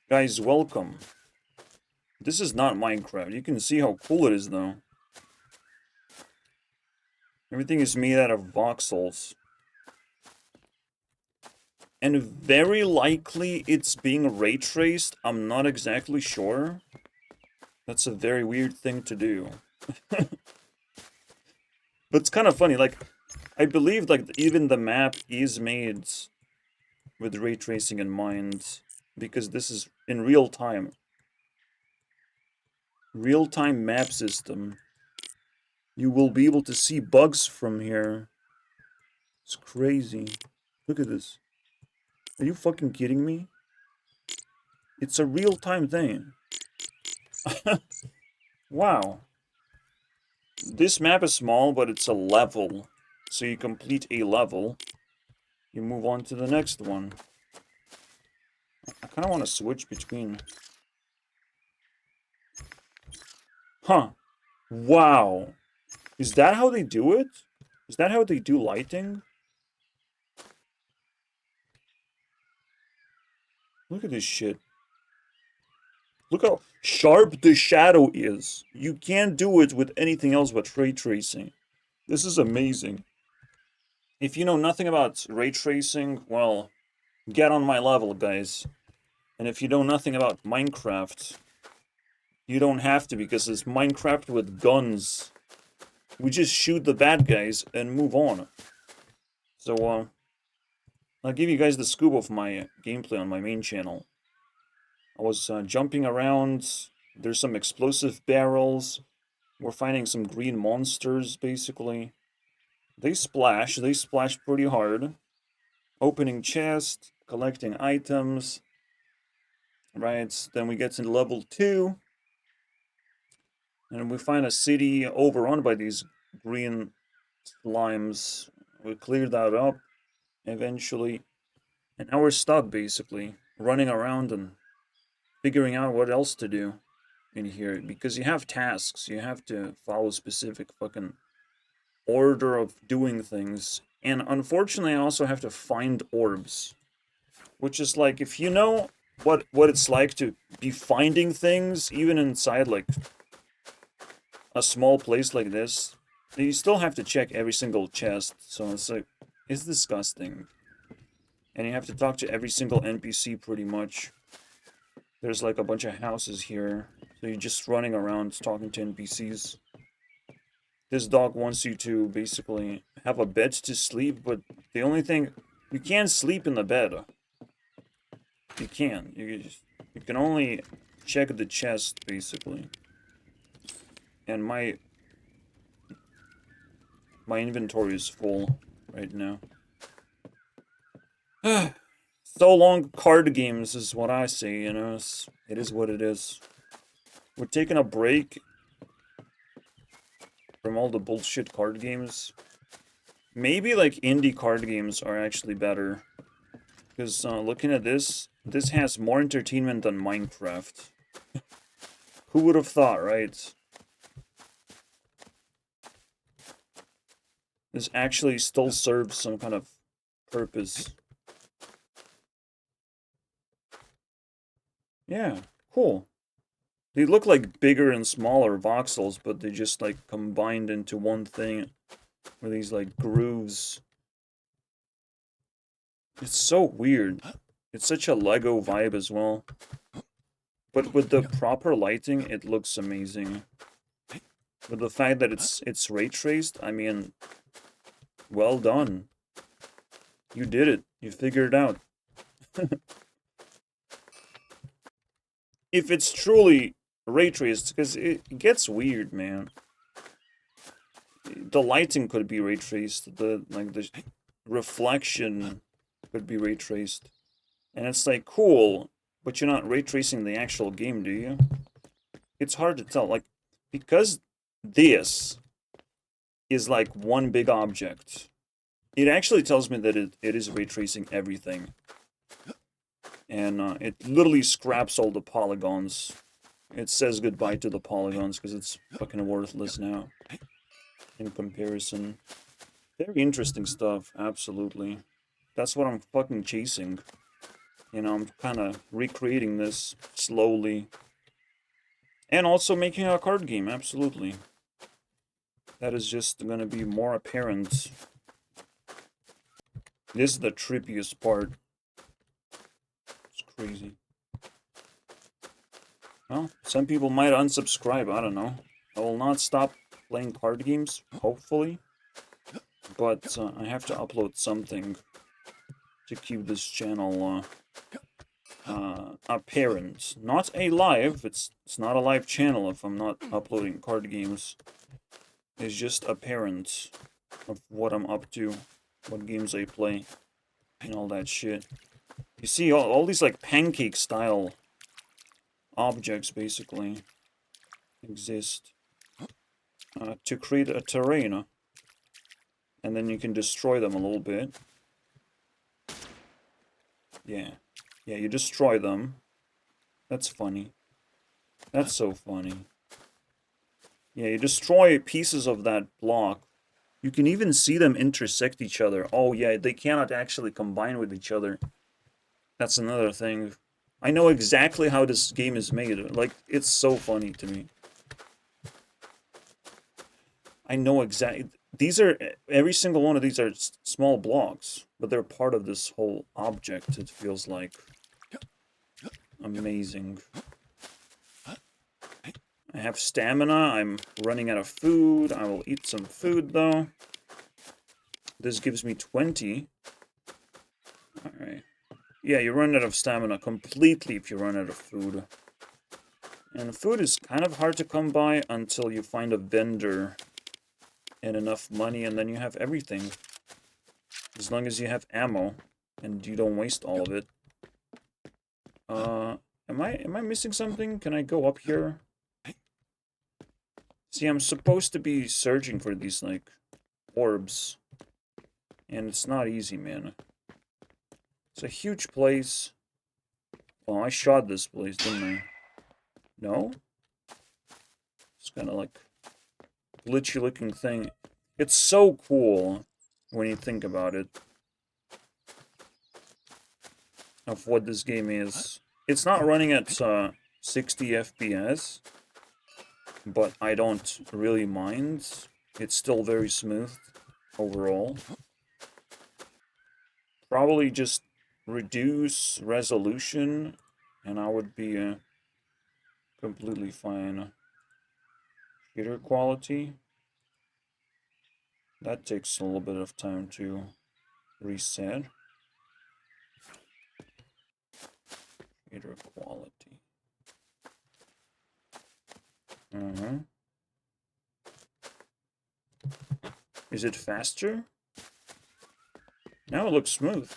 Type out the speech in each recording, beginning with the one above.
Guys, welcome. This is not Minecraft. You can see how cool it is, though. Everything is made out of voxels. And very likely it's being ray traced. I'm not exactly sure. That's a very weird thing to do. But it's kind of funny. Like, I believe like even the map is made with ray tracing in mind. Because this is in real time. Real-time map system. You will be able to see bugs from here. It's crazy. Look at this. Are you fucking kidding me? It's a real-time thing. Wow. This map is small, but it's a level. So you complete a level, you move on to the next one. I kind of want to switch between... Huh. Wow. Is that how they do it? Is that how they do lighting? Look at this shit. Look how sharp the shadow is. You can't do it with anything else but ray tracing. This is amazing. If you know nothing about ray tracing, well, get on my level, guys. And if you know nothing about Minecraft, you don't have to, because it's Minecraft with guns. We just shoot the bad guys and move on. So, I'll give you guys the scoop of my gameplay on my main channel. I was jumping around. There's some explosive barrels. We're finding some green monsters, basically. They splash pretty hard. Opening chest, collecting items. Right, then we get to level 2. And we find a city overrun by these green slimes. We clear that up eventually. And now we're stuck, basically. Running around and figuring out what else to do in here. Because you have tasks. You have to follow specific fucking order of doing things. And unfortunately, I also have to find orbs. Which is like, if you know what it's like to be finding things, even inside, like, a small place like this, you still have to check every single chest, so it's like, it's disgusting. And you have to talk to every single NPC pretty much. There's like a bunch of houses here, so you're just running around talking to NPCs. This dog wants you to basically have a bed to sleep, but the only thing, you can't sleep in the bed. You can't. You can only check the chest, basically. And my inventory is full right now. So long card games is what I say, you know. It is what it is. We're taking a break from all the bullshit card games. Maybe like indie card games are actually better. Because looking at this has more entertainment than Minecraft. Who would have thought, right? This actually still serves some kind of purpose. Yeah, cool. They look like bigger and smaller voxels, but they just like combined into one thing with these like grooves. It's so weird. It's such a Lego vibe as well. But with the proper lighting, it looks amazing. With the fact that it's ray traced, I mean, well done. You did it. You figured it out. If it's truly ray traced, because it gets weird, man. The lighting could be ray traced. The reflection could be ray traced, and it's like cool, but you're not ray tracing the actual game, do you? It's hard to tell, like, because this is like one big object. It actually tells me that it is ray tracing everything. And it literally scraps all the polygons. It says goodbye to the polygons because it's fucking worthless now in comparison. Very interesting stuff, absolutely. That's what I'm fucking chasing You know, I'm kind of recreating this slowly. And also making a card game, absolutely. That is just going to be more apparent. This is the trippiest part. It's crazy. Well, some people might unsubscribe, I don't know. I will not stop playing card games, hopefully. But I have to upload something to keep this channel apparent. Not a live, it's not a live channel if I'm not uploading card games. It's just apparent of what I'm up to, what games I play, and all that shit. You see, all these, like, pancake-style objects, basically, exist to create a terrain. And then you can destroy them a little bit. Yeah. Yeah, you destroy them. That's funny. That's so funny. Yeah, you destroy pieces of that block. You can even see them intersect each other. Oh, yeah, they cannot actually combine with each other. That's another thing. I know exactly how this game is made. Like, it's so funny to me. I know exactly. These are, every single one of these are small blocks, but they're part of this whole object, it feels like. Amazing. I have stamina, I'm running out of food, I will eat some food though. This gives me 20. Alright. Yeah, you run out of stamina completely if you run out of food. And food is kind of hard to come by until you find a vendor and enough money, and then you have everything. As long as you have ammo, and you don't waste all of it. Am I missing something? Can I go up here? See, I'm supposed to be searching for these, like, orbs. And it's not easy, man. It's a huge place. Well, I shot this place, didn't I? No? It's kind of like glitchy looking thing. It's so cool when you think about it. Of what this game is. It's not running at 60 FPS. But I don't really mind. It's still very smooth overall. Probably just reduce resolution and I would be completely fine. Shader quality. That takes a little bit of time to reset. Shader quality. Is it faster? Now it looks smooth.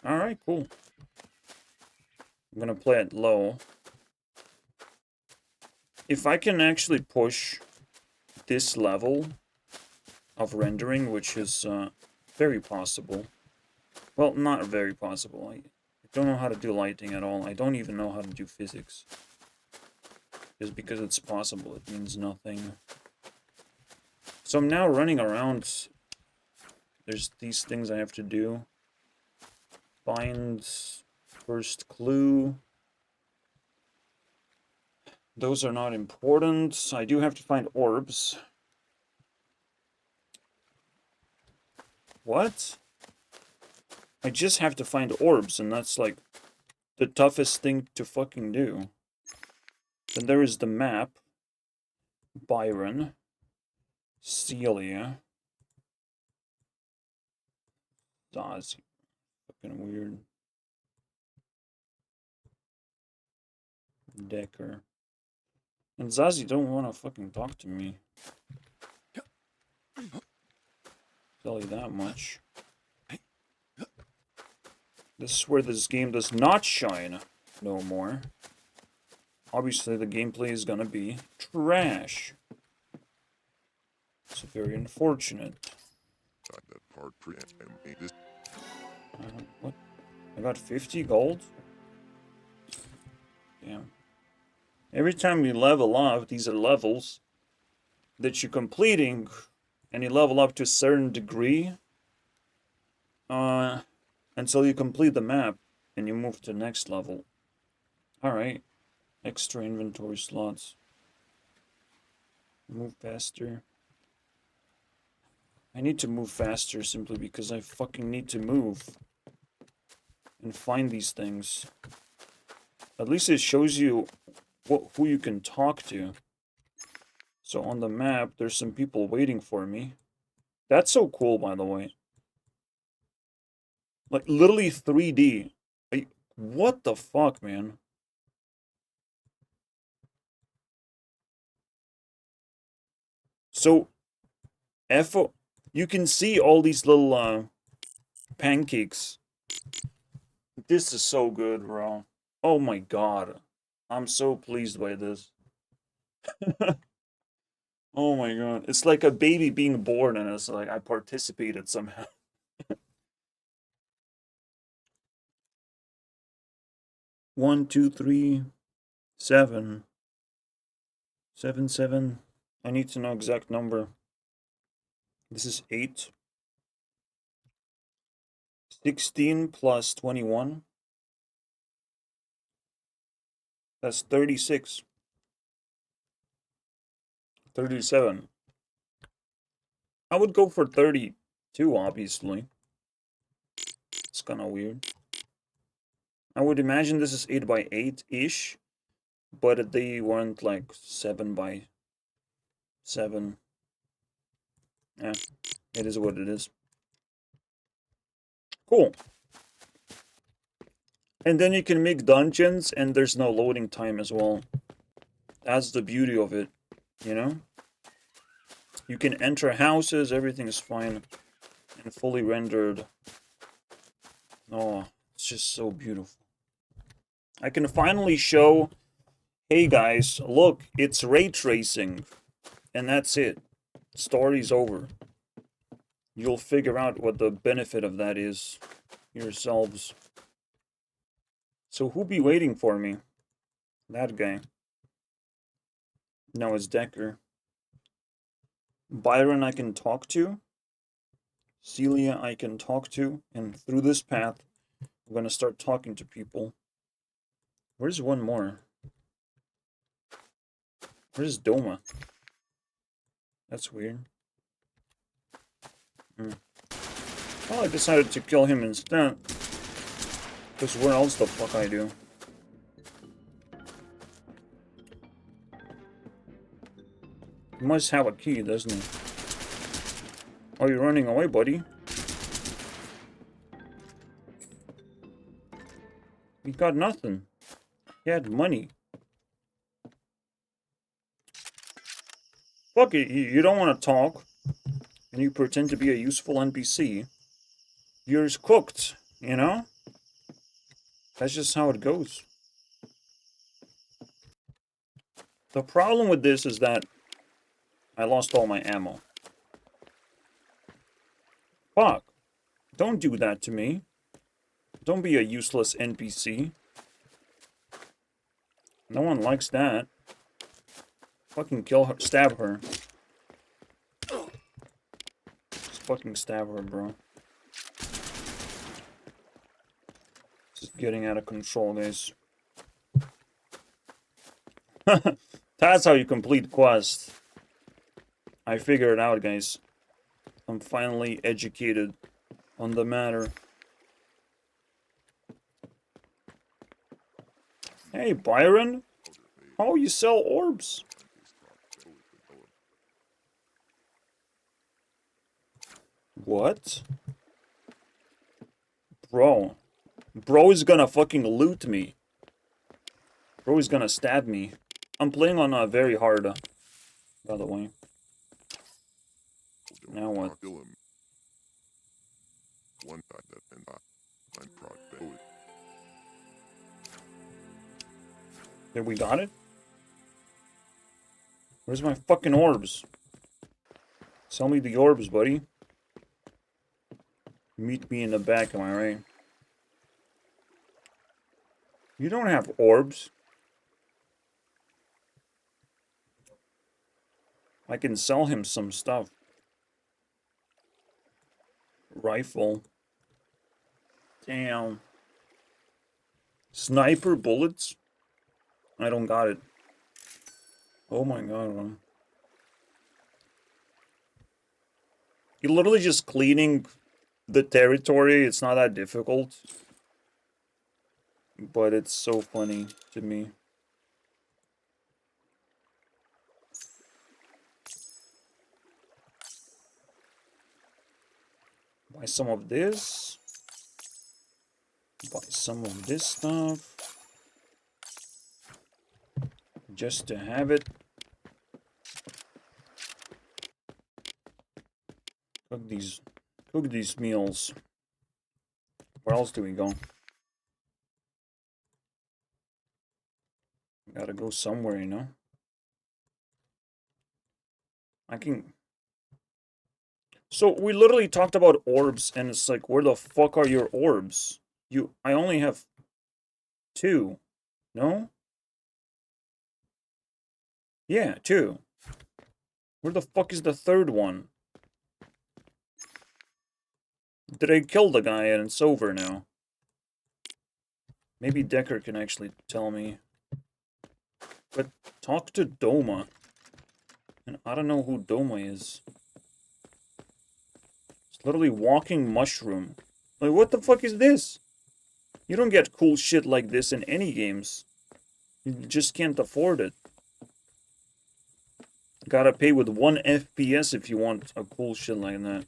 Alright, cool. I'm gonna play it low. If I can actually push this level of rendering, which is very possible. Well, not very possible. I don't know how to do lighting at all. I don't even know how to do physics. Just because it's possible, it means nothing. So I'm now running around. There's these things I have to do. Find first clue. Those are not important. I do have to find orbs. What? I just have to find orbs, and that's like the toughest thing to fucking do. Then there is the map. Byron. Celia. Dazzy. Fucking weird. Decker. And Zazie don't want to fucking talk to me. Tell you that much. This is where this game does not shine no more. Obviously, the gameplay is gonna be trash. It's very unfortunate. What? I got 50 gold? Damn. Every time you level up, these are levels that you're completing, and you level up to a certain degree, until you complete the map and you move to the next level. Alright. Extra inventory slots. Move faster. I need to move faster simply because I fucking need to move and find these things. At least it shows you who you can talk to. So on the map, there's some people waiting for me. That's so cool, by the way. Like, literally 3D. What the fuck, man? So, you can see all these little, pancakes. This is so good, bro. Oh my god. I'm so pleased by this. Oh my god. It's like a baby being born, and it's like I participated somehow. 1, 2, 3, 7. 7, 7. I need to know exact number. This is 8. 16 plus 21. That's 36. 37. I would go for 32, obviously. It's kind of weird. I would imagine this is 8 by 8-ish, but they weren't like 7 by 7. Yeah, it is what it is. Cool. And then you can make dungeons, and there's no loading time as well. That's the beauty of it, you know? You can enter houses, everything is fine and fully rendered. Oh, it's just so beautiful. I can finally show, hey guys, look, it's ray tracing. And that's it. Story's over. You'll figure out what the benefit of that is yourselves. So who be waiting for me? That guy. No, it's Decker. Byron I can talk to. Celia I can talk to. And through this path, I'm gonna start talking to people. Where's one more? Where's Doma? That's weird. Well, I decided to kill him instead. Because where else the fuck I do? He must have a key, doesn't he? Are you running away, buddy? He got nothing. He had money. Fuck it, you don't want to talk. And you pretend to be a useful NPC. You're cooked, you know? That's just how it goes. The problem with this is that I lost all my ammo. Fuck. Don't do that to me. Don't be a useless NPC. No one likes that. Fucking kill her. Stab her. Just fucking stab her, bro. This is getting out of control, guys. That's how you complete quest. I figured it out, guys. I'm finally educated on the matter. Hey, Byron. Oh, you sell orbs. What? Bro. Bro is gonna fucking loot me. Bro is gonna stab me. I'm playing on a very hard, by the way. Now what? There, we got it? Where's my fucking orbs? Sell me the orbs, buddy. Meet me in the back, am I right? You don't have orbs. I can sell him some stuff. Rifle. Damn. Sniper bullets? I don't got it. Oh my god, man. You're literally just cleaning the territory. It's not that difficult. But it's so funny to me. Buy some of this. Buy some of this stuff. Just to have it. Cook these meals. Where else do we go? We gotta go somewhere, you know? I can... So, we literally talked about orbs, and it's like, where the fuck are your orbs? I only have 2. No? Yeah, 2. Where the fuck is the 3rd one? Did I kill the guy and it's over now? Maybe Decker can actually tell me. But talk to Doma. And I don't know who Doma is. It's literally walking mushroom. Like, what the fuck is this? You don't get cool shit like this in any games. You just can't afford it. Gotta pay with 1 FPS if you want a cool shit like that.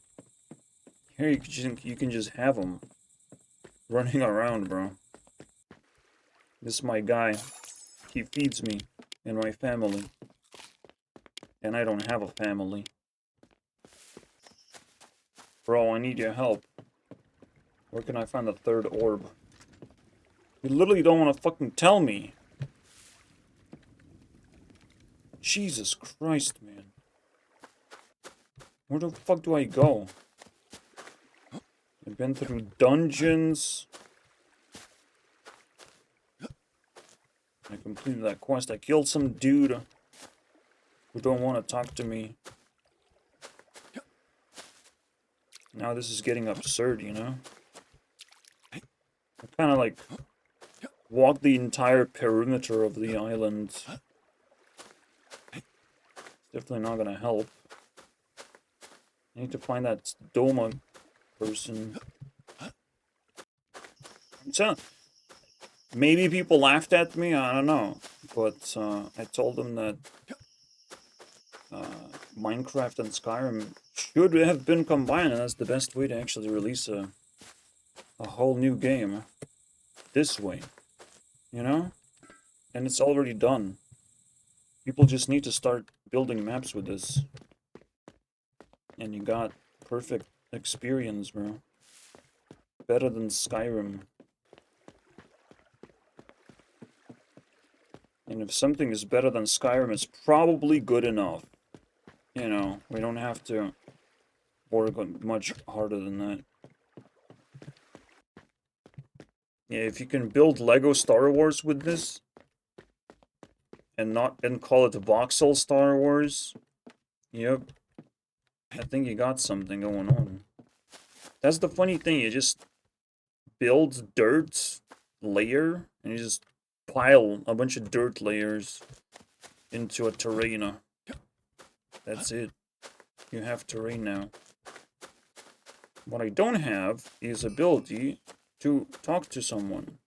Here you can just have them running around, bro. This is my guy. He feeds me and my family. And I don't have a family. Bro, I need your help. Where can I find the 3rd orb? You literally don't want to fucking tell me. Jesus Christ, man. Where the fuck do I go? I've been through dungeons. I completed that quest. I killed some dude who don't want to talk to me. Now this is getting absurd, you know? I kind of like walked the entire perimeter of the island. It's definitely not gonna help. I need to find that Doma person. So, maybe people laughed at me, I don't know. But I told them that Minecraft and Skyrim should have been combined, and that's the best way to actually release a whole new game. This way. You know? And it's already done. People just need to start building maps with this. And you got perfect experience, bro. Better than Skyrim. And if something is better than Skyrim, it's probably good enough. You know, we don't have to work on much harder than that. Yeah, if you can build Lego Star Wars with this, and call it VOXILE Star Wars, yep, I think you got something going on. That's the funny thing, you just build dirt layer, and you just pile a bunch of dirt layers into a terrain. That's it. You have terrain now. What I don't have is ability to talk to someone.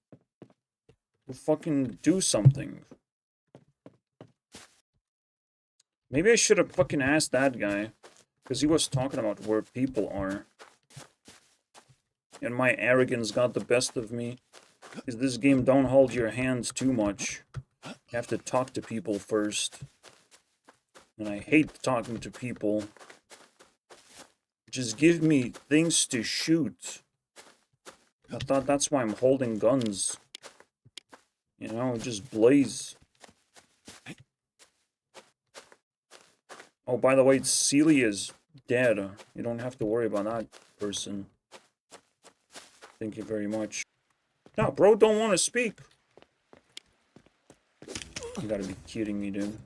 To fucking do something. Maybe I should have fucking asked that guy. Because he was talking about where people are. And my arrogance got the best of me. Because this game don't hold your hands too much. You have to talk to people first. And I hate talking to people. Just give me things to shoot. I thought that's why I'm holding guns. You know, just blaze. Oh, by the way, Celia is dead. You don't have to worry about that person. Thank you very much. No, bro, don't want to speak. You gotta be kidding me, dude.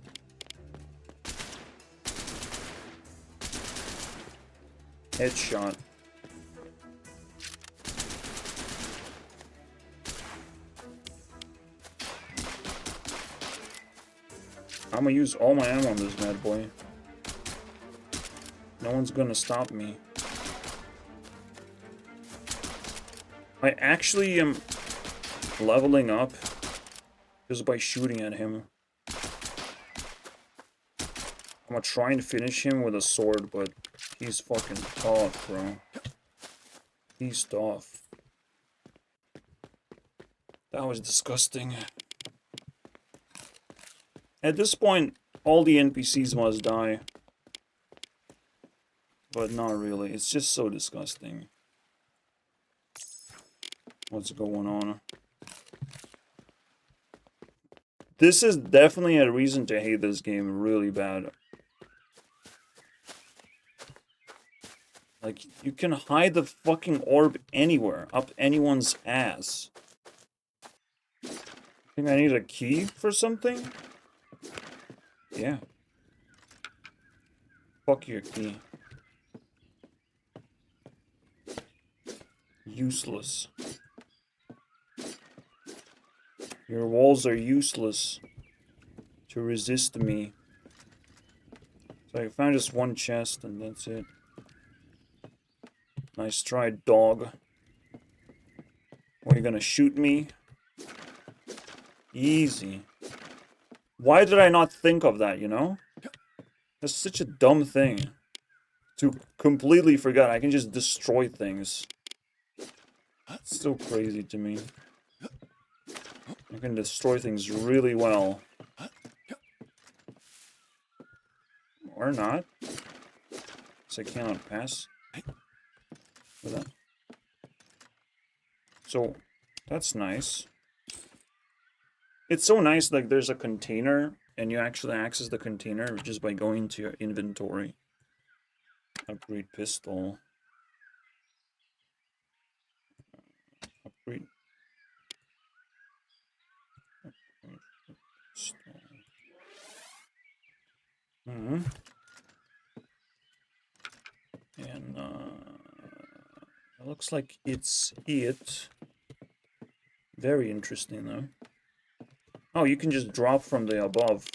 Headshot. I'm gonna use all my ammo on this bad boy. No one's gonna stop me. I actually am leveling up just by shooting at him. I'm gonna try and finish him with a sword, but he's fucking tough, bro. He's tough. That was disgusting. At this point, all the NPCs must die. But not really. It's just so disgusting. What's going on? This is definitely a reason to hate this game really bad. Like, you can hide the fucking orb anywhere, up anyone's ass. Think I need a key for something? Yeah. Fuck your key. Useless. Your walls are useless to resist me. So I found just one chest and that's it. Nice try, dog. Are you gonna shoot me? Easy. Why did I not think of that, you know? That's such a dumb thing. To completely forget I can just destroy things. It's so crazy to me. I can destroy things really well. Or not. Because I cannot pass. With that. So, that's nice. It's so nice, like, there's a container, and you actually access the container just by going to your inventory. Upgrade pistol. Upgrade. Pistol. And, it looks like it's it. Very interesting, though. Oh, you can just drop from the above.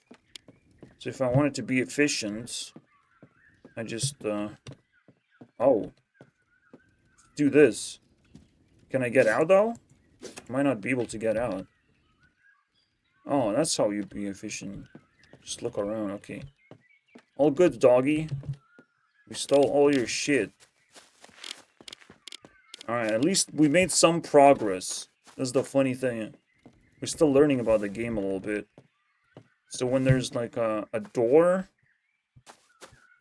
So if I wanted to be efficient, I just, oh. Do this. Can I get out, though? I might not be able to get out. Oh, that's how you'd be efficient. Just look around, okay. All good, doggy. We stole all your shit. Alright, at least we made some progress. That's the funny thing. We're still learning about the game a little bit. So when there's like a door,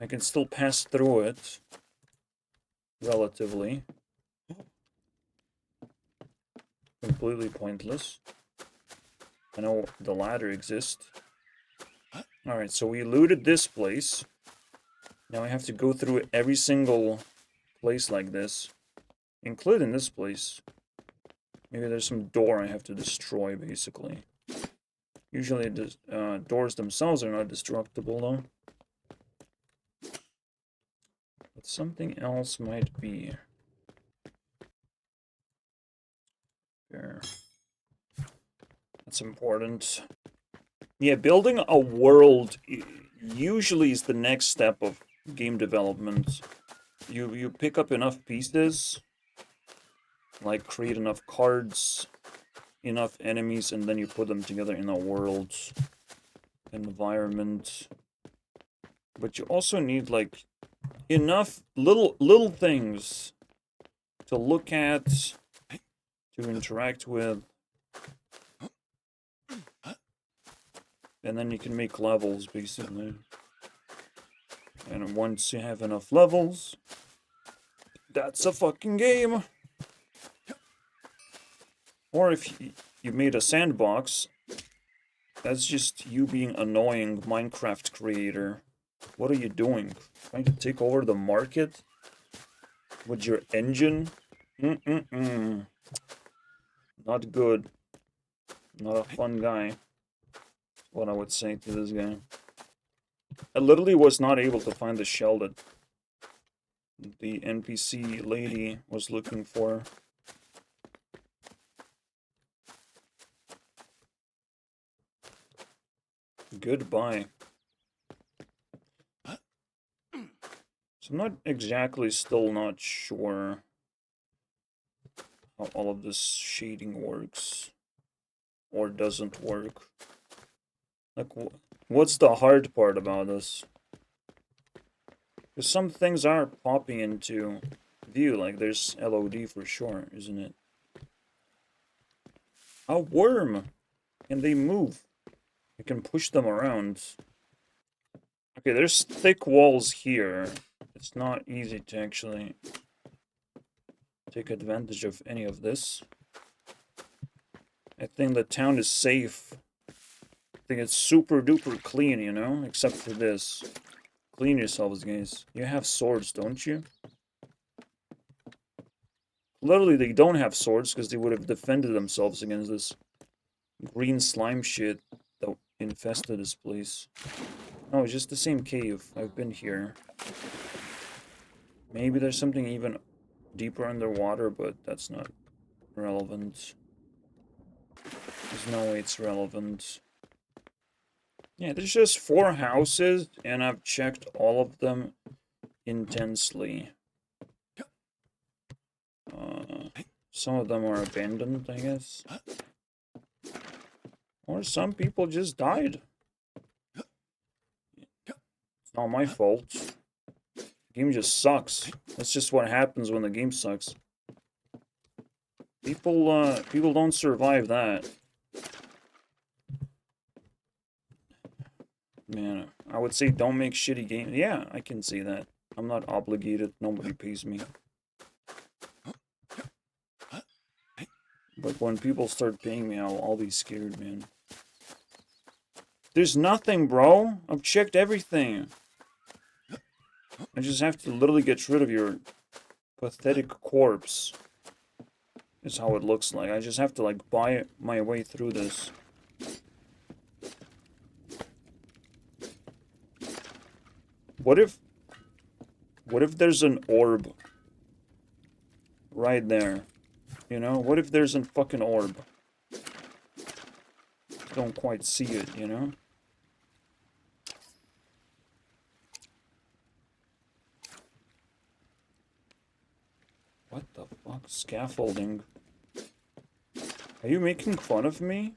I can still pass through it. Relatively. Completely pointless. I know the ladder exists. Alright, so we looted this place. Now I have to go through every single place like this. Including this place. Maybe there's some door I have to destroy, basically. Usually, doors themselves are not destructible, though. But something else might be. There. That's important. Yeah, building a world usually is the next step of game development. You pick up enough pieces, like create enough cards, enough enemies, and then you put them together in a world environment. But you also need like enough little things to look at, to interact with. And then you can make levels, basically. And once you have enough levels, that's a fucking game. Or if you made a sandbox, that's just you being annoying Minecraft creator. What are you doing? Trying to take over the market? With your engine? Not good. Not a fun guy. What I would say to this guy. I literally was not able to find the shell that the NPC lady was looking for. Goodbye. So I'm not exactly still not sure how all of this shading works. Or doesn't work. Like, what's the hard part about this? Because some things are popping into view, like there's LOD for sure, isn't it? A worm! Can they move? I can push them around. Okay, there's thick walls here. It's not easy to actually take advantage of any of this. I think the town is safe. I think it's super duper clean, you know? Except for this. Clean yourselves, guys. You have swords, don't you? Literally, they don't have swords because they would have defended themselves against this green slime shit that infested this place. Oh, it's just the same cave. I've been here. Maybe there's something even deeper underwater, but that's not relevant. There's no way it's relevant. Yeah, there's just 4 houses, and I've checked all of them intensely. Some of them are abandoned, I guess. Or some people just died. It's not my fault. The game just sucks. That's just what happens when the game sucks. People don't survive that. Man, I would say don't make shitty games. Yeah, I can see that. I'm not obligated. Nobody pays me. But when people start paying me, I'll be scared, man. There's nothing, bro. I've checked everything. I just have to literally get rid of your pathetic corpse. Is how it looks like. I just have to, like, buy my way through this. What if there's an orb right there? You know? What if there's a fucking orb? Don't quite see it, you know? What the fuck? Scaffolding. Are you making fun of me?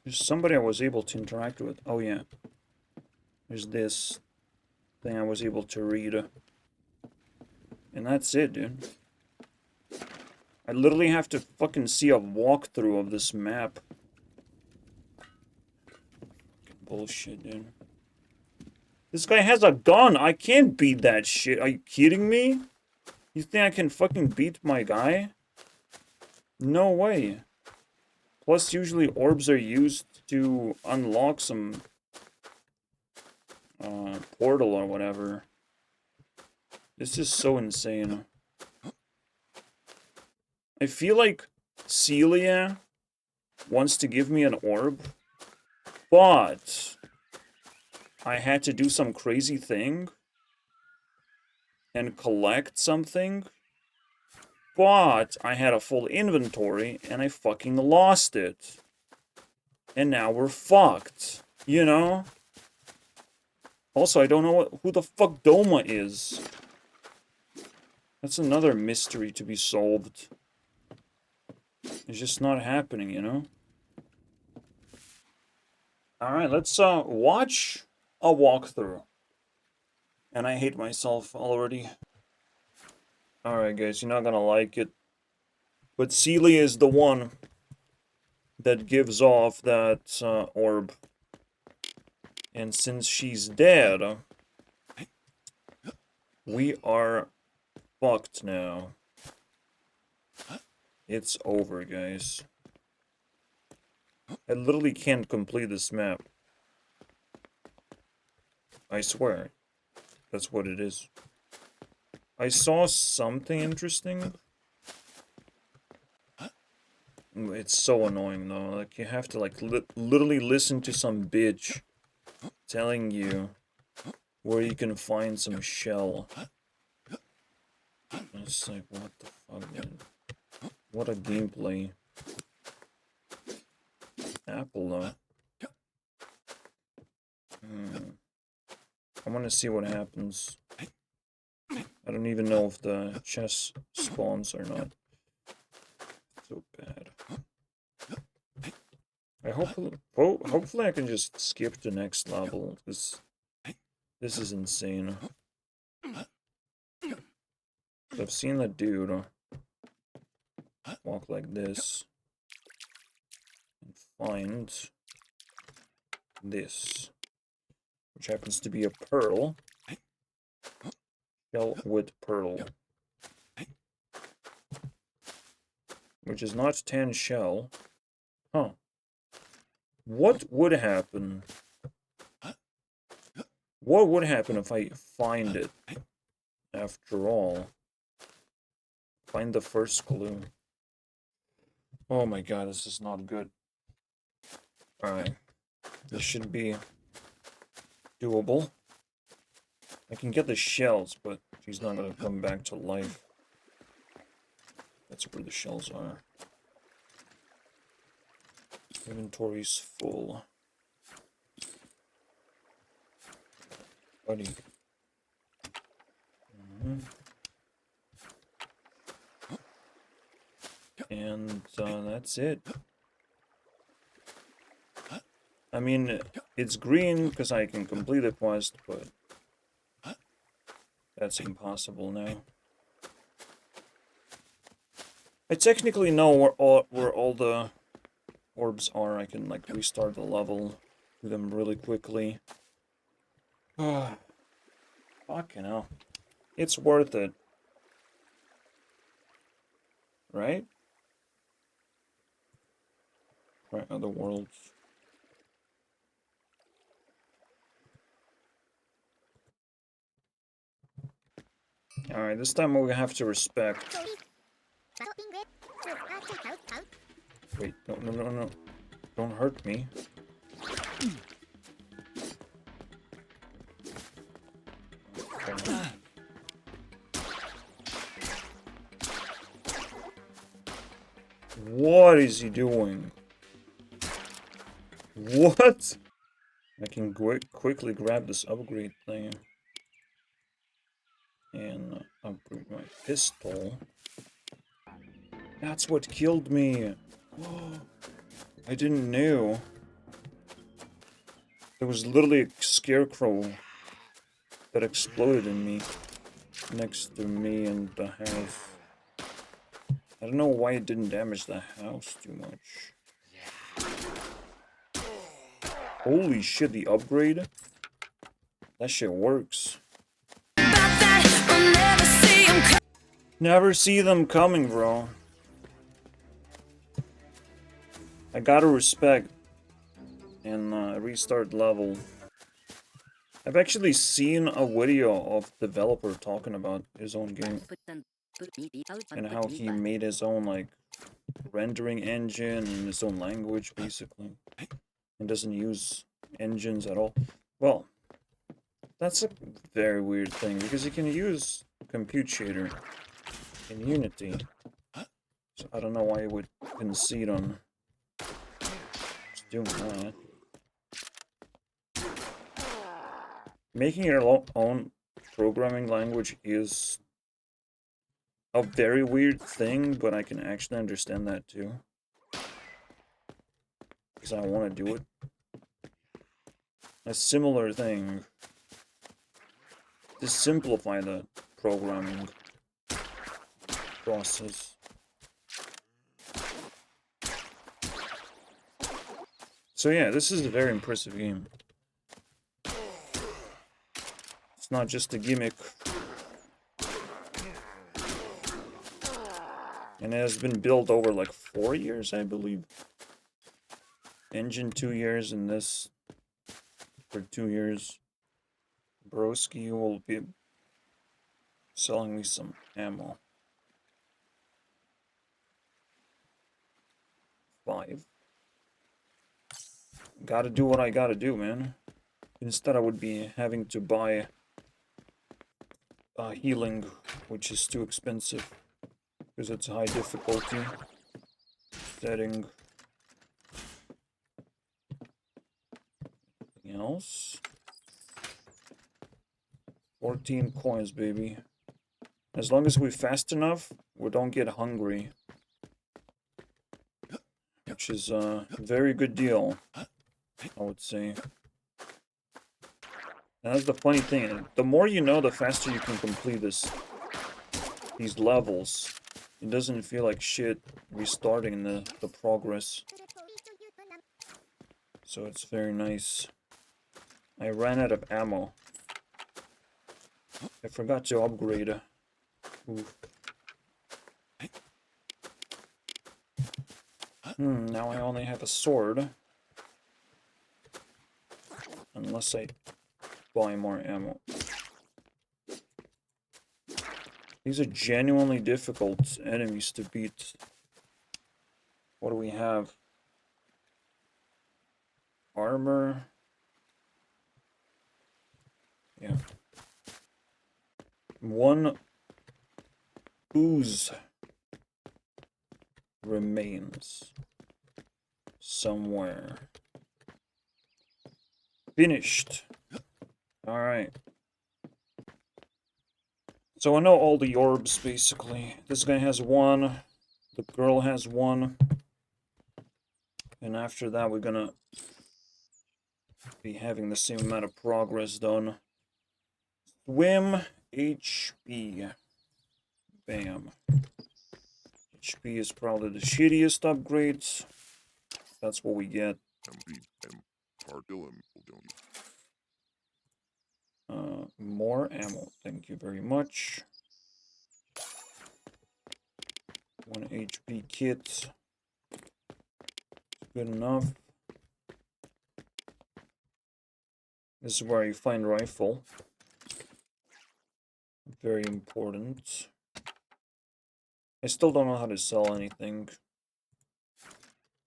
There's somebody I was able to interact with. Oh, yeah. There's this thing I was able to read. And that's it, dude. I literally have to fucking see a walkthrough of this map. Bullshit, dude. This guy has a gun! I can't beat that shit. Are you kidding me? You think I can fucking beat my guy? No way. Plus, usually orbs are used to unlock some portal or whatever. This is so insane. I feel like Celia wants to give me an orb, but I had to do some crazy thing and collect something, but I had a full inventory and I fucking lost it. And now we're fucked, you know? Also, I don't know who the fuck Doma is. That's another mystery to be solved. It's just not happening, you know? Alright, let's watch a walkthrough. And I hate myself already. Alright guys, you're not gonna like it. But Celia is the one that gives off that orb. And since she's dead, we are fucked now. It's over, guys. I literally can't complete this map. I swear. That's what it is. I saw something interesting. It's so annoying, though. Like, you have to, like, literally listen to some bitch telling you where you can find some shell. It's like, what the fuck, man? What a gameplay. Apple, though. I want to see what happens. I don't even know if the chest spawns or not. So bad. Hopefully I can just skip the next level, because this is insane. I've seen that dude walk like this and find this, which happens to be a pearl. Shell with pearl. Which is not 10 shell. Huh. What would happen? What would happen if I find it? After all. Find the first clue. Oh my god, this is not good. Alright. This should be doable. I can get the shells, but she's not gonna come back to life. That's where the shells are. Inventory's full. Buddy. And that's it. I mean, it's green because I can complete the quest, but that's impossible now. I technically know where all the orbs are. I can, like, restart the level, do them really quickly. Fucking hell. It's worth it. Right? Right, other worlds. Alright, this time we're gonna have to respect. Wait, no. Don't hurt me. What is he doing? What? I can quickly grab this upgrade thing. And upgrade my pistol. That's what killed me. I didn't know. There was literally a scarecrow that exploded in me. Next to me and the house. I don't know why it didn't damage the house too much. Holy shit, the upgrade? That shit works. Never see them coming, bro. I gotta respect and restart level. I've actually seen a video of developer talking about his own game and how he made his own, like, rendering engine and his own language, basically, and doesn't use engines at all. Well, that's a very weird thing, because you can use compute shader in Unity, so I don't know why you would concede on just doing that. Making your own programming language is a very weird thing, but I can actually understand that too. Because I want to do it. A similar thing. To simplify the programming process. So yeah, this is a very impressive game. It's not just a gimmick. And it has been built over like 4 years, I believe. Engine 2 years, and this for 2 years. Broski will be selling me some ammo. 5. Gotta do what I gotta do, man. Instead, I would be having to buy healing which is too expensive because it's high difficulty setting. Anything else? 14 coins, baby. As long as we're fast enough, we don't get hungry. Which is a very good deal, I would say. And that's the funny thing. The more you know, the faster you can complete these levels. It doesn't feel like shit restarting the progress. So it's very nice. I ran out of ammo. I forgot to upgrade. Oof. Now I only have a sword. Unless I buy more ammo. These are genuinely difficult enemies to beat. What do we have? Armor. Yeah. One ooze remains somewhere. Finished. Alright. So I know all the orbs, basically. This guy has one. The girl has one. And after that, we're gonna be having the same amount of progress done. Swim HP. Bam. HP is probably the shittiest upgrades. That's what we get. More ammo. Thank you very much. 1 HP kit. Good enough. This is where you find rifle. Very important. I still don't know how to sell anything.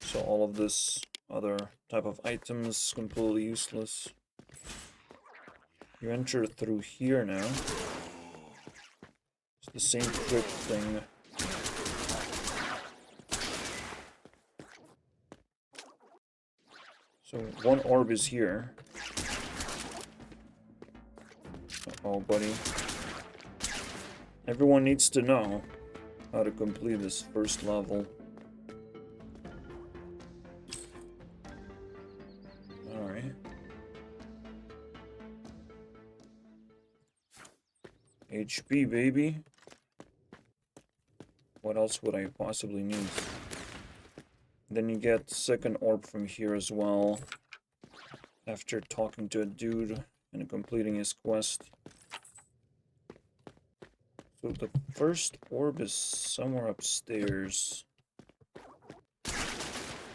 So all of this other type of items is completely useless. You enter through here now. It's the same crypt thing. So one orb is here. Oh, buddy. Everyone needs to know how to complete this first level. Alright. HP, baby. What else would I possibly need? Then you get second orb from here as well. After talking to a dude and completing his quest. So the first orb is somewhere upstairs.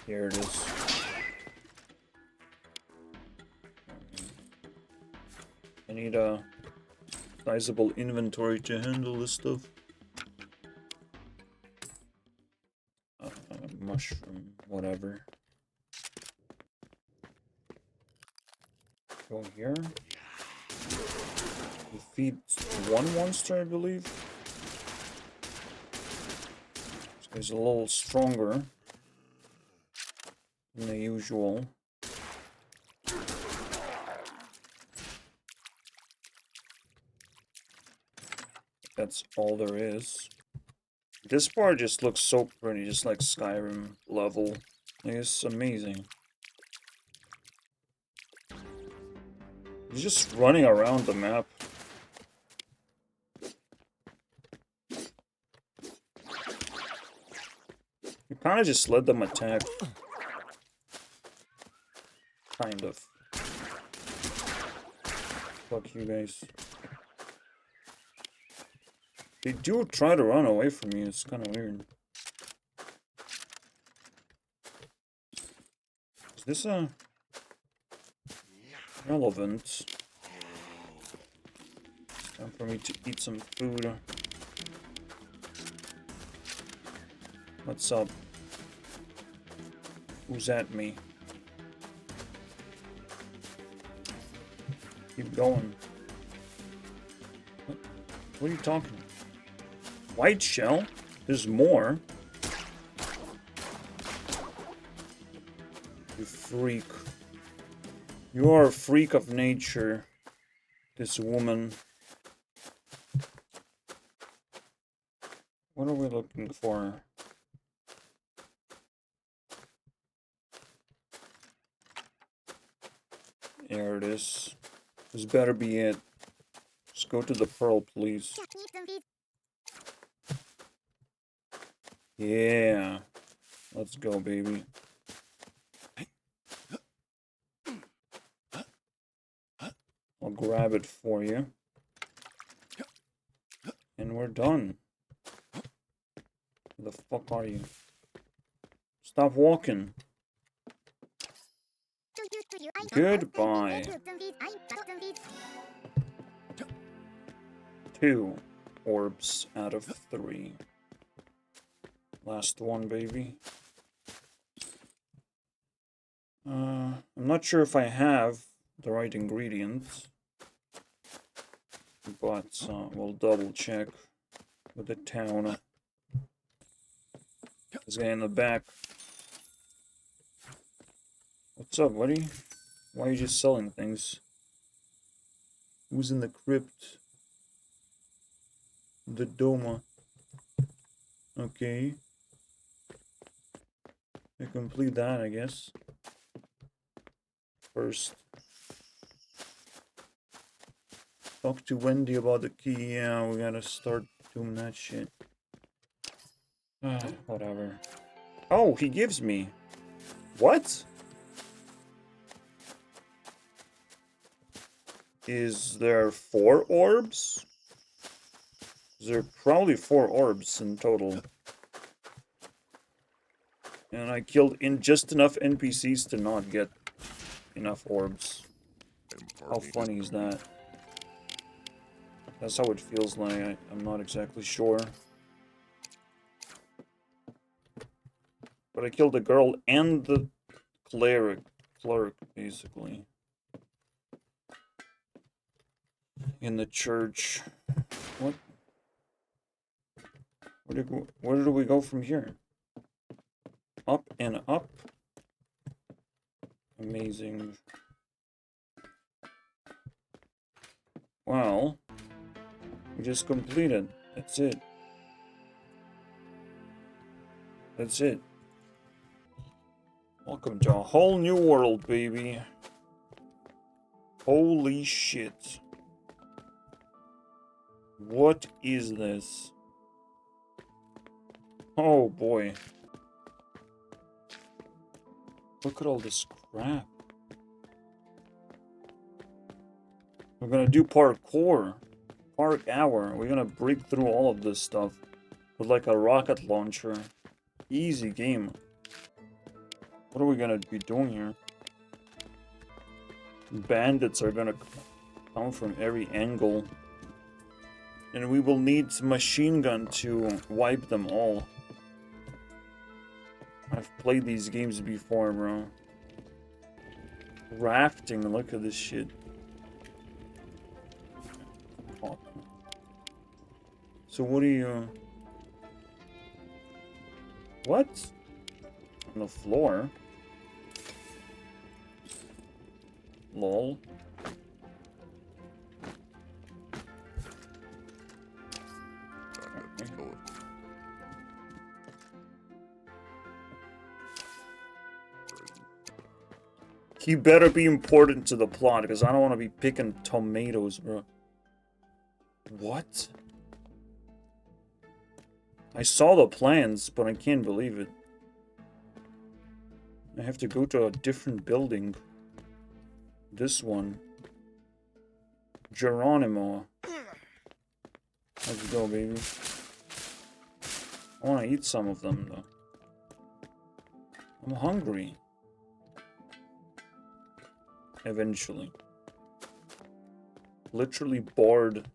Here it is. I need a sizable inventory to handle this stuff. Mushroom, whatever. Go here. Defeat one monster, I believe. This guy's a little stronger than the usual. That's all there is. This part just looks so pretty, just like Skyrim level. It's amazing. He's just running around the map. You kind of just let them attack. Kind of. Fuck you guys. They do try to run away from me, it's kind of weird. Is this relevant? It's time for me to eat some food. What's up? Who's at me? Keep going. What are you talking about? White shell? There's more. You freak. You are a freak of nature. This woman. What are we looking for? There it is. This better be it. Let's go to the pearl, please. Yeah. Let's go, baby. I'll grab it for you. And we're done. Where the fuck are you? Stop walking. Goodbye. 2 orbs out of 3. Last one, baby. I'm not sure if I have the right ingredients, but we'll double check with the town. This guy in the back. What's up, buddy? Why are you just selling things? Who's in the crypt? The Doma. Okay. I complete that, I guess. First. Talk to Wendy about the key. Yeah, we gotta start doing that shit. Whatever. Oh, he gives me. What? Is there 4 orbs? There are probably 4 orbs in total. And I killed in just enough NPCs to not get enough orbs. How funny is that? That's how it feels like. I'm not exactly sure. But I killed the girl and the cleric, basically. In the church. What? Where do we go from here? Up and up. Amazing. Well, we just completed. That's it. That's it. Welcome to a whole new world, baby. Holy shit. What is this? Oh boy. Look at all this crap. We're gonna do parkour. Park hour. We're gonna break through all of this stuff with like a rocket launcher. Easy game. What are we gonna be doing here? Bandits are gonna come from every angle. And we will need machine gun to wipe them all. I've played these games before, bro. Rafting, look at this shit. Oh. So what do you... What? On the floor? Lol. He better be important to the plot, because I don't want to be picking tomatoes, bro. What? I saw the plans, but I can't believe it. I have to go to a different building. This one. Geronimo. Let's go, baby. I want to eat some of them, though. I'm hungry. Eventually. Literally bored.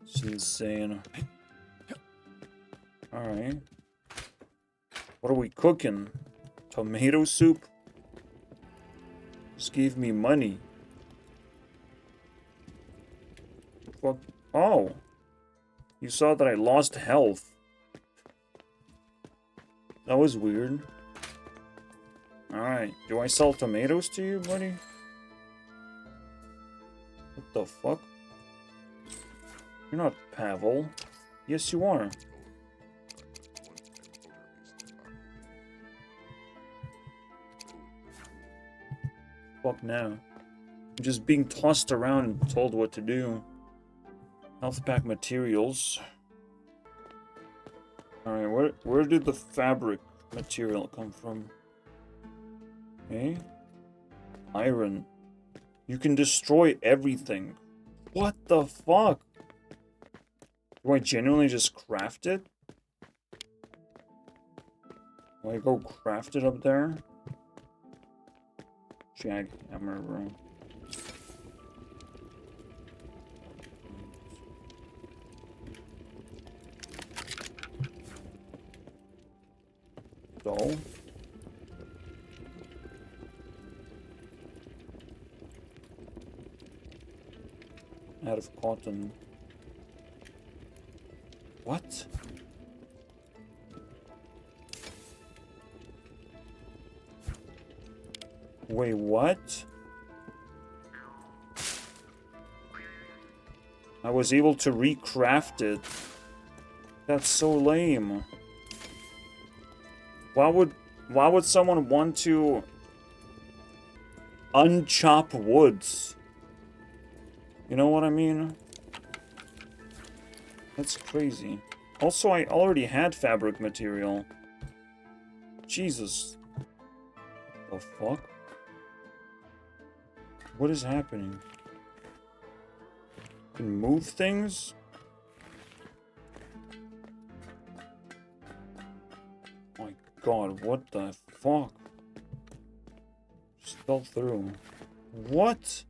It's insane. Alright. What are we cooking? Tomato soup? Just gave me money. Fuck. Oh. You saw that I lost health. That was weird. Alright, do I sell tomatoes to you, buddy? What the fuck? You're not Pavel. Yes, you are. Fuck now. I'm just being tossed around and told what to do. Health pack materials. Alright, where did the fabric material come from? Okay. Iron. You can destroy everything. What the fuck? Do I genuinely just craft it? Do I go craft it up there? Jackhammer, bro. So? Out of cotton. What? Wait, what? I was able to recraft it. That's so lame. Why would someone want to unchop woods? You know what I mean? That's crazy. Also, I already had fabric material. Jesus. What the fuck? What is happening? You can move things? My god, what the fuck? Just fell through. What?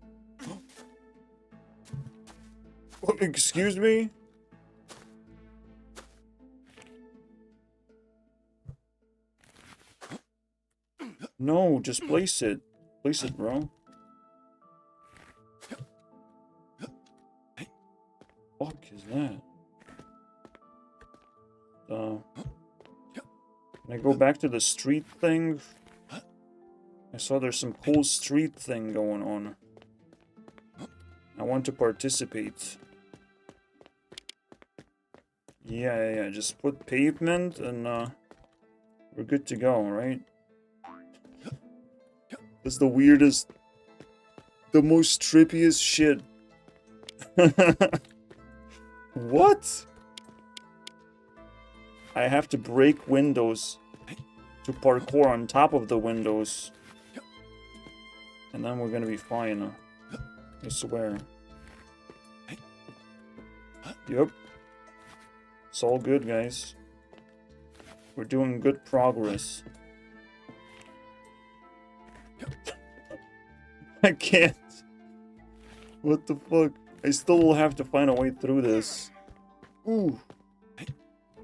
Excuse me? No, just place it. Place it, bro. Fuck is that? Can I go back to the street thing? I saw there's some cool street thing going on. I want to participate. Yeah. Just put pavement and we're good to go, right? That's the weirdest, the most trippiest shit. What? I have to break windows to parkour on top of the windows. And then we're gonna be fine. I swear. Yep. It's all good, guys. We're doing good progress. I can't. What the fuck? I still will have to find a way through this. Ooh.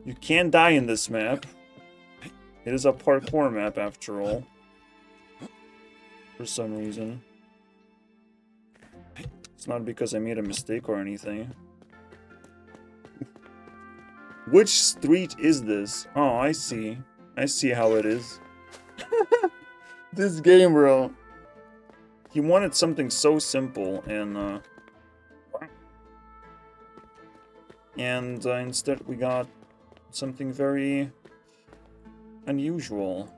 You can't die in this map. It is a parkour map after all. For some reason. It's not because I made a mistake or anything. Which street is this? Oh, I see. I see how it is. This game, bro. He wanted something so simple, and instead we got something very unusual.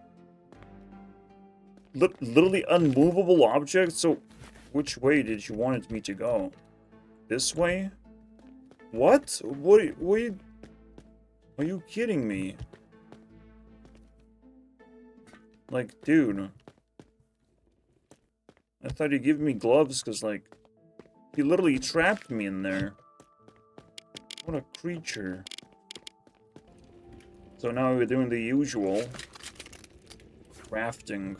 Literally unmovable object? So, which way did you want me to go? This way? What? What are you kidding me? Like, dude. I thought you'd give me gloves, because, like, he literally trapped me in there. What a creature. So now we're doing the usual. Crafting.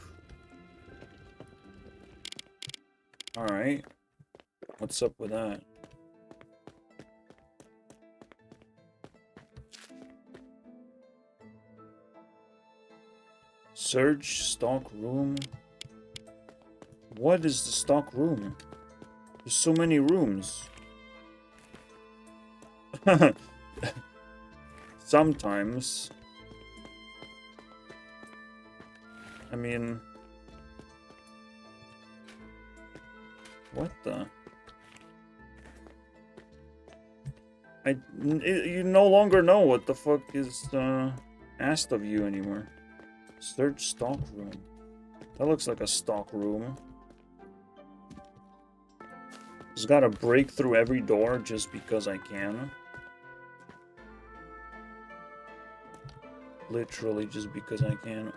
Alright. What's up with that? Search stock room. What is the stock room? There's so many rooms. sometimes. I mean... What the... You no longer know what the fuck is asked of you anymore. Search stock room. That looks like a stock room. Just gotta break through every door just because I can. Literally just because I can.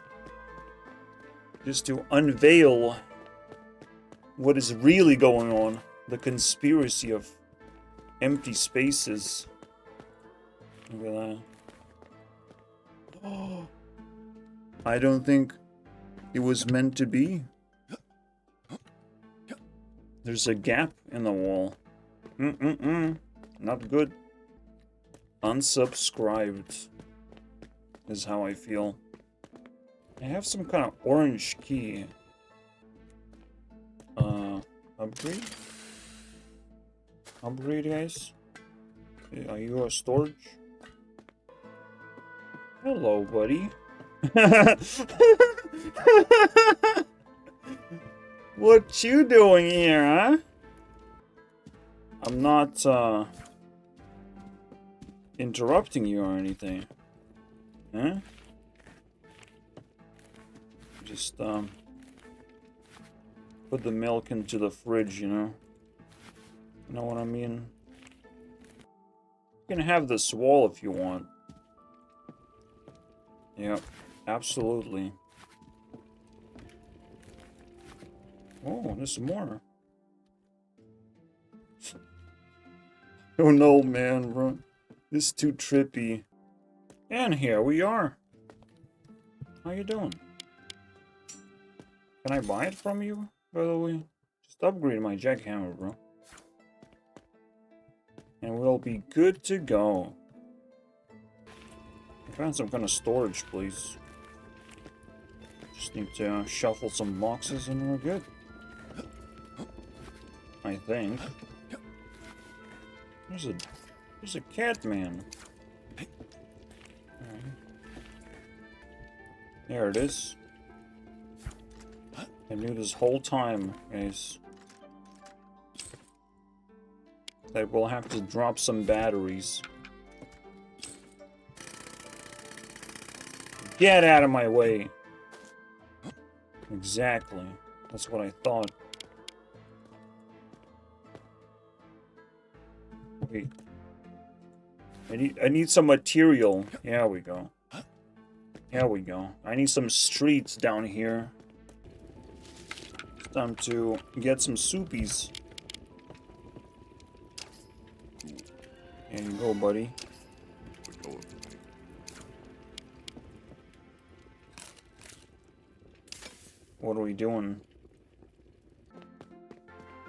Just to unveil what is really going on. The conspiracy of empty spaces. Look at that. Oh, I don't think it was meant to be. There's a gap in the wall. Not good. Unsubscribed is how I feel. I have some kind of orange key. Upgrade? Upgrade, guys? Are you a storage? Hello, buddy. What you doing here, huh? I'm not, interrupting you or anything. Huh? Just, put the milk into the fridge, you know? You know what I mean? You can have this wall if you want. Yep, absolutely. Oh, there's more. Oh no, man, bro. This is too trippy. And here we are. How you doing? Can I buy it from you, by the way? Just upgrade my jackhammer, bro. And we'll be good to go. I found some kind of storage, please. Just need to shuffle some boxes and we're good. I think. There's a cat man. Right. There it is. I knew this whole time, guys, that we'll have to drop some batteries. Get out of my way. Exactly. That's what I thought. Wait. I need some material. Here we go. Here we go. I need some streets down here. It's time to get some soupies. There you go, buddy. What are we doing?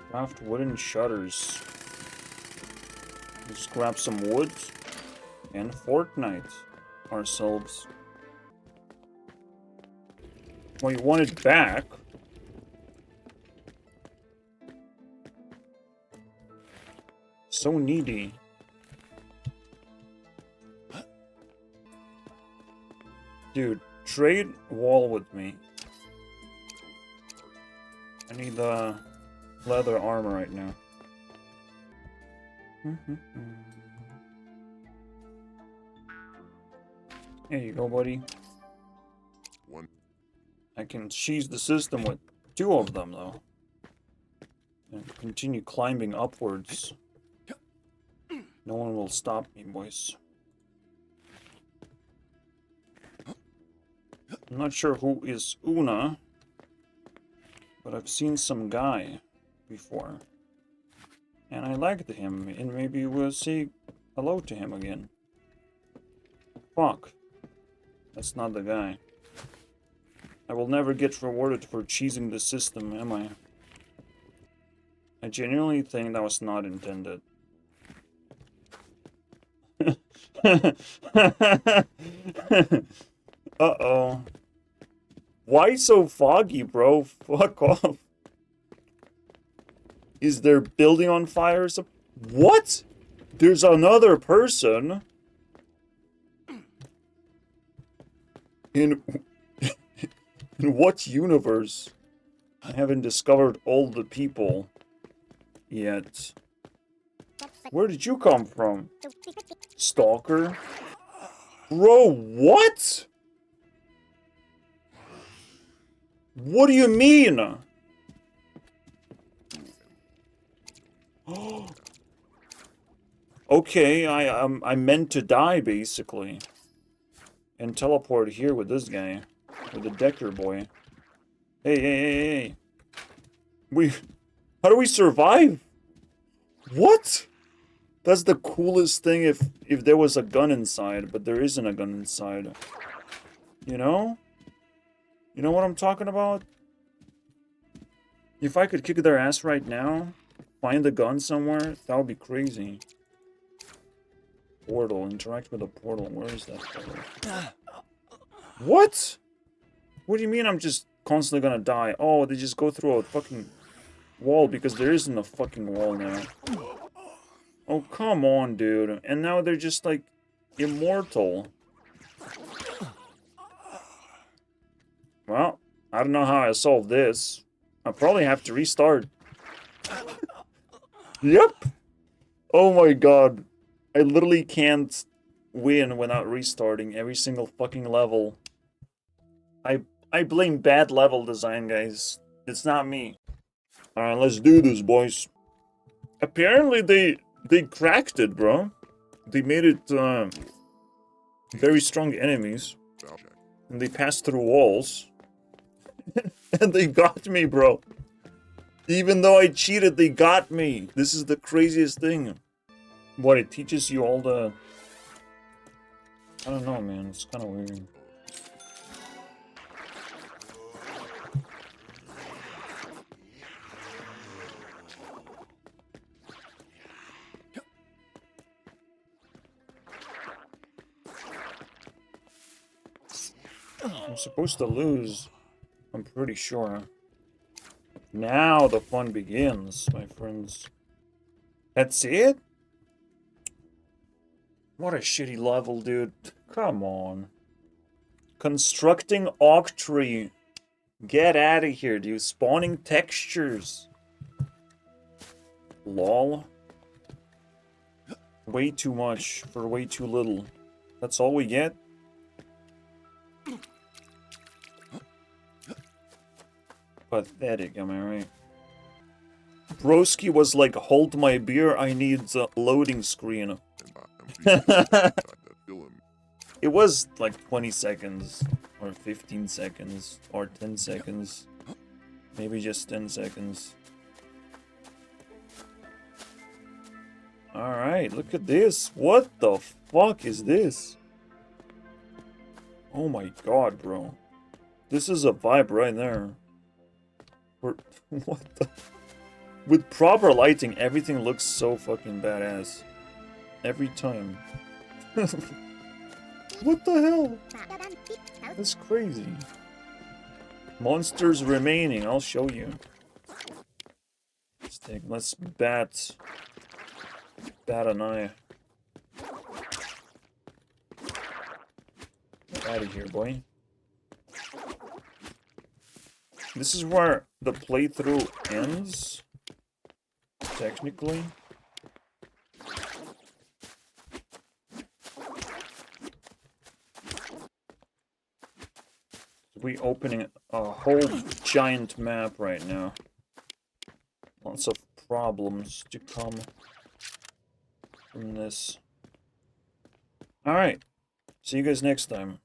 Craft wooden shutters. Let's grab some wood and Fortnite ourselves. Well, you want it back? So needy. Dude, trade wall with me. I need the leather armor right now. There you go, buddy. I can cheese the system with 2 of them, though. And continue climbing upwards. No one will stop me, boys. I'm not sure who is Una, but I've seen some guy before. And I liked him, and maybe we'll say hello to him again. Fuck. That's not the guy. I will never get rewarded for cheesing the system, am I? I genuinely think that was not intended. Uh-oh. Why so foggy, bro? Fuck off. Is their building on fire or something? What? There's another person? In in what universe? I haven't discovered all the people yet. Where did you come from? Stalker? Bro, what? What do you mean? Okay, I meant to die basically. And teleport here with this guy. With the Decker boy. Hey. How do we survive? What? That's the coolest thing if there was a gun inside, but there isn't a gun inside. You know? You know what I'm talking about? If I could kick their ass right now, find the gun somewhere, that would be crazy. Portal. Interact with a portal. Where is that portal? What? What do you mean I'm just constantly gonna die? Oh, they just go through a fucking wall because there isn't a fucking wall now. Oh, come on, dude. And now they're just, like, immortal. Well, I don't know how I solved this. I'll probably have to restart. Yep. Oh my god. I literally can't win without restarting every single fucking level. I blame bad level design, guys. It's not me. Alright, let's do this, boys. Apparently they cracked it, bro. They made it very strong enemies. And they passed through walls. And they got me, bro. Even though I cheated, they got me. This is the craziest thing. What, it teaches you all the... I don't know, man. It's kind of weird. I'm supposed to lose. I'm pretty sure. Now the fun begins, my friends. That's it? What a shitty level, dude. Come on. Constructing Octree. Get out of here, dude. Spawning textures. Lol. Way too much for way too little. That's all we get? Pathetic, am I right? Broski was like, hold my beer, I need the loading screen. It was like 20 seconds, or 15 seconds, or 10 seconds. Maybe just 10 seconds. Alright, look at this. What the fuck is this? Oh my god, bro. This is a vibe right there. What the... With proper lighting, everything looks so fucking badass. Every time. What the hell? That's crazy. Monsters remaining, I'll show you. Let's bat an eye. Get out of here, boy. This is where the playthrough ends, technically. We opening a whole giant map right now. Lots of problems to come from this. Alright. See you guys next time.